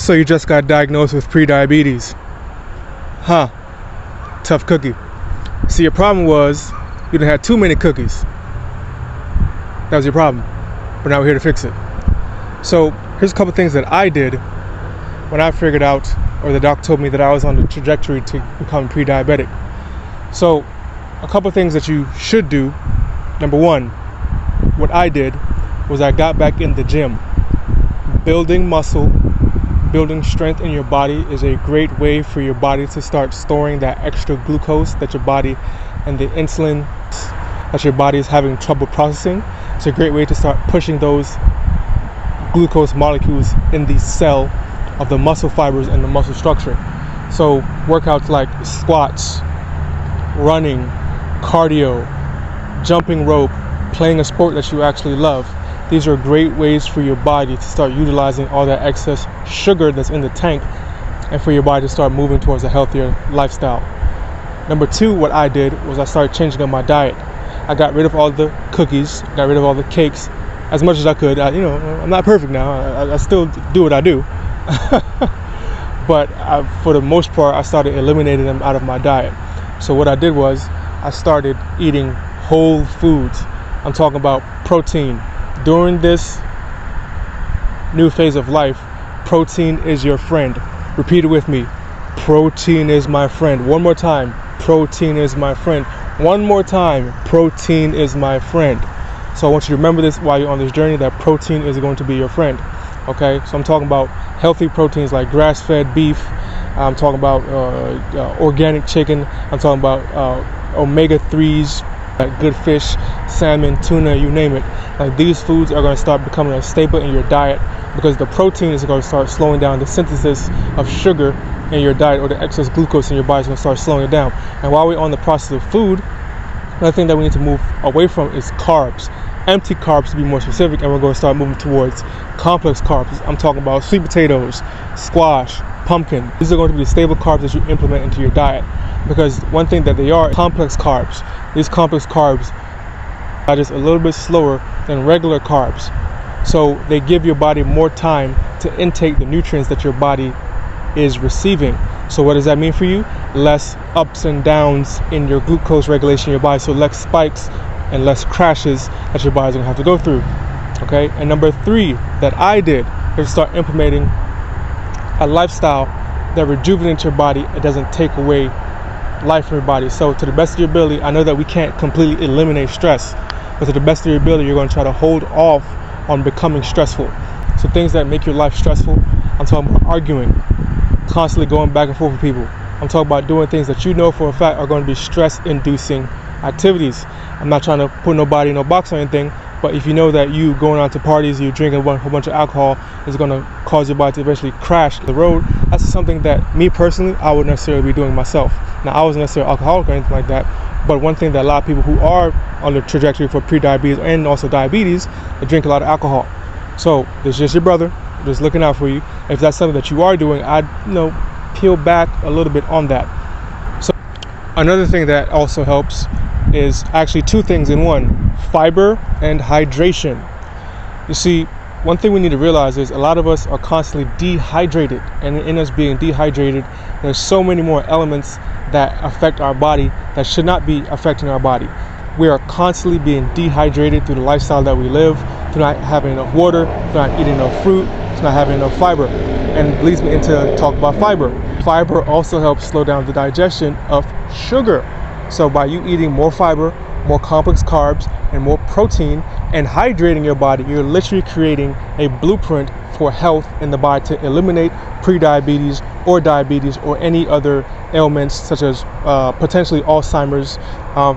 So you just got diagnosed with prediabetes. Huh. Tough cookie. See, your problem was you done had too many cookies. That was your problem. But now we're here to fix it. So here's a couple things that I did when I figured out, or the doc told me that I was on the trajectory to become pre-diabetic. So a couple things that you should do. Number one, what I did was I got back in the gym. Building muscle, building strength in your body is a great way for your body to start storing that extra glucose that your body and the insulin that your body is having trouble processing. It's a great way to start pushing those glucose molecules in the cell of the muscle fibers and the muscle structure. So workouts like squats, running, cardio, jumping rope, playing a sport that you actually love. These are great ways for your body to start utilizing all that excess sugar that's in the tank and for your body to start moving towards a healthier lifestyle. Number two, what I did was I started changing up my diet. I got rid of all the cookies, got rid of all the cakes as much as I could. I'm not perfect now. I still do what I do. But for the most part, I started eliminating them out of my diet. So what I did was I started eating whole foods. I'm talking about protein. During this new phase of life, protein is your friend. Repeat it with me. Protein is my friend. One more time. Protein is my friend. One more time. Protein is my friend. So I want you to remember this while you're on this journey, that protein is going to be your friend. Okay? So I'm talking about healthy proteins like grass-fed beef. I'm talking about organic chicken. I'm talking about omega-3s, like good fish, salmon, tuna, you name it. Like, these foods are going to start becoming a staple in your diet because the protein is going to start slowing down the synthesis of sugar in your diet, or the excess glucose in your body is going to start slowing it down. And while we're on the process of food, another thing that we need to move away from is carbs. Empty carbs, to be more specific, and we're going to start moving towards complex carbs. I'm talking about sweet potatoes, squash, pumpkin. These are going to be the stable carbs that you implement into your diet, because one thing that they are complex carbs. These complex carbs are just a little bit slower than regular carbs, so they give your body more time to intake the nutrients that your body is receiving. So what does that mean for you? Less ups and downs in your glucose regulation in your body, so less spikes and less crashes that your body's gonna have to go through. Okay. And number three that I did is start implementing a lifestyle that rejuvenates your body. It doesn't take away life from your body. So to the best of your ability, I know that we can't completely eliminate stress, but to the best of your ability, you're going to try to hold off on becoming stressful. So things that make your life stressful, I'm talking about arguing, constantly going back and forth with people. I'm talking about doing things that you know for a fact are going to be stress-inducing activities. I'm not trying to put nobody in no box or anything, but if you know that you going out to parties, you drinking a whole bunch of alcohol is going to cause your body to eventually crash the road, that's something that me personally, I wouldn't necessarily be doing myself. Now, I wasn't necessarily alcoholic or anything like that, but one thing that a lot of people who are on the trajectory for pre-diabetes and also diabetes, they drink a lot of alcohol. So it's just your brother, just looking out for you. If that's something that you are doing, I'd peel back a little bit on that. So another thing that also helps is actually two things in one: fiber and hydration. You see, one thing we need to realize is a lot of us are constantly dehydrated, and in us being dehydrated, there's so many more elements that affect our body that should not be affecting our body. We are constantly being dehydrated through the lifestyle that we live, through not having enough water, through not eating enough fruit, through not having enough fiber. And it leads me into talk about fiber. Fiber also helps slow down the digestion of sugar. So by you eating more fiber, more complex carbs, and more protein, and hydrating your body, you're literally creating a blueprint for health in the body to eliminate pre-diabetes or diabetes or any other ailments such as potentially Alzheimer's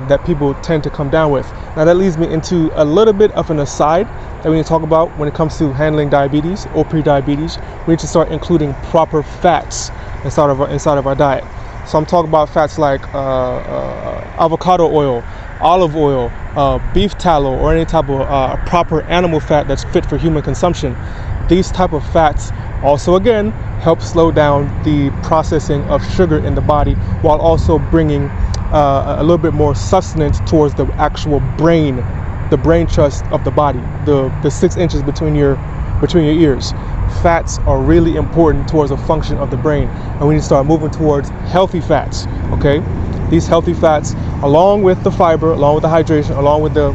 that people tend to come down with. Now that leads me into a little bit of an aside that we need to talk about when it comes to handling diabetes or pre-diabetes. We need to start including proper fats inside of our diet. So I'm talking about fats like avocado oil, olive oil, beef tallow, or any type of proper animal fat that's fit for human consumption. These type of fats also, again, help slow down the processing of sugar in the body, while also bringing a little bit more sustenance towards the actual brain, the brain trust of the body, the 6 inches between your ears. fats are really important towards the function of the brain, and we need to start moving towards healthy fats. Okay, these healthy fats, along with the fiber, along with the hydration, along with the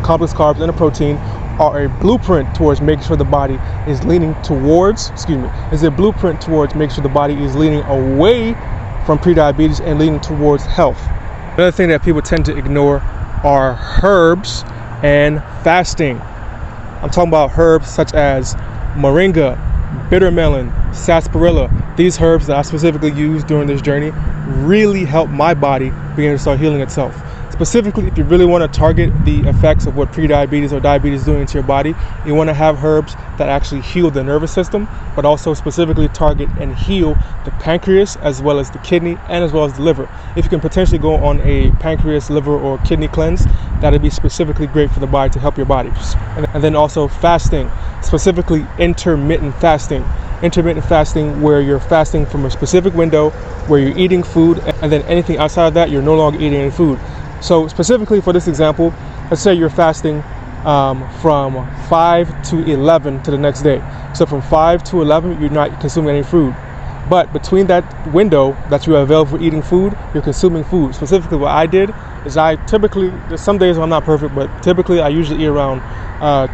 complex carbs and the protein, are a blueprint towards making sure the body is leaning towards, is a blueprint towards making sure the body is leaning away from prediabetes and leaning towards health. Another thing that people tend to ignore are herbs and fasting. I'm talking about herbs such as moringa, bitter melon, sarsaparilla. These herbs that I specifically use during this journey really help my body begin to start healing itself. Specifically, if you really want to target the effects of what prediabetes or diabetes is doing to your body, you want to have herbs that actually heal the nervous system, but also specifically target and heal the pancreas as well as the kidney and as well as the liver. If you can potentially go on a pancreas, liver, or kidney cleanse, that'd be specifically great for the body to help your body. And then also fasting, specifically intermittent fasting. Intermittent fasting, where you're fasting from a specific window, where you're eating food, and then anything outside of that, you're no longer eating any food. So specifically for this example, let's say you're fasting from 5 to 11 to the next day. So from 5 to 11, you're not consuming any food. But between that window that you are available for eating food, you're consuming food. Specifically what I did is I typically, there's some days I'm not perfect, but typically I usually eat around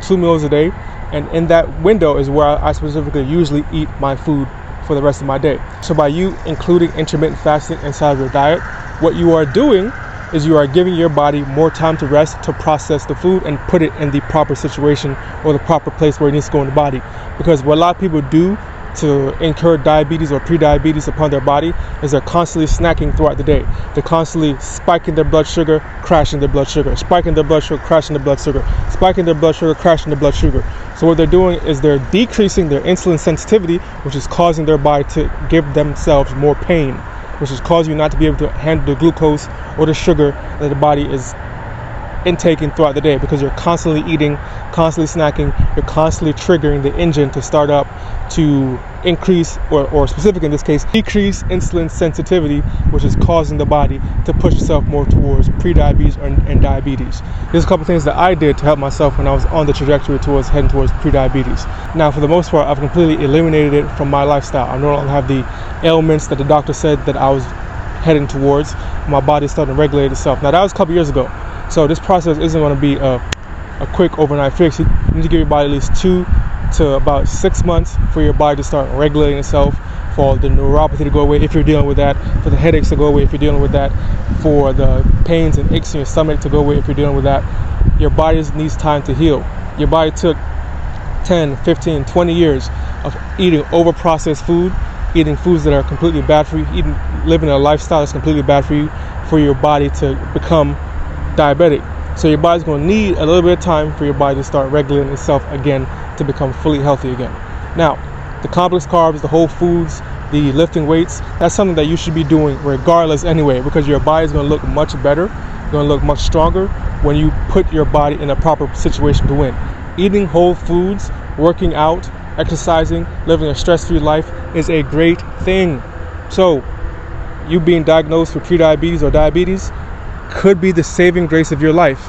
2 meals a day. And in that window is where I specifically usually eat my food for the rest of my day. So by you including intermittent fasting inside of your diet, what you are doing is you are giving your body more time to rest, to process the food and put it in the proper situation or the proper place where it needs to go in the body. Because what a lot of people do to incur diabetes or prediabetes upon their body is they're constantly snacking throughout the day. They're constantly spiking their blood sugar, crashing their blood sugar, spiking their blood sugar, crashing their blood sugar, spiking their blood sugar, crashing their blood sugar. So what they're doing is they're decreasing their insulin sensitivity, which is causing their body to give themselves more pain, which is causing you not to be able to handle the glucose or the sugar that the body is intaking throughout the day, because you're constantly eating, constantly snacking, you're constantly triggering the engine to start up to increase or specific in this case, decrease insulin sensitivity, which is causing the body to push itself more towards prediabetes and diabetes. There's a couple things that I did to help myself when I was on the trajectory towards heading towards prediabetes. Now, for the most part, I've completely eliminated it from my lifestyle. I no longer have the ailments that the doctor said that I was heading towards. My body's starting to regulate itself. Now, that was a couple years ago. So this process isn't going to be a quick overnight fix. You need to give your body at least 2 to about 6 months for your body to start regulating itself, for the neuropathy to go away if you're dealing with that, for the headaches to go away if you're dealing with that, for the pains and aches in your stomach to go away if you're dealing with that. Your body needs time to heal. Your body took 10, 15, 20 years of eating over-processed food, eating foods that are completely bad for you, living a lifestyle that's completely bad for your body to become diabetic. So your body's going to need a little bit of time for your body to start regulating itself again, to become fully healthy again. Now, the complex carbs, the whole foods, the lifting weights, that's something that you should be doing regardless anyway, because your body's going to look much better, going to look much stronger when you put your body in a proper situation to win. Eating whole foods, working out, exercising, living a stress-free life is a great thing. So, you being diagnosed with prediabetes or diabetes could be the saving grace of your life.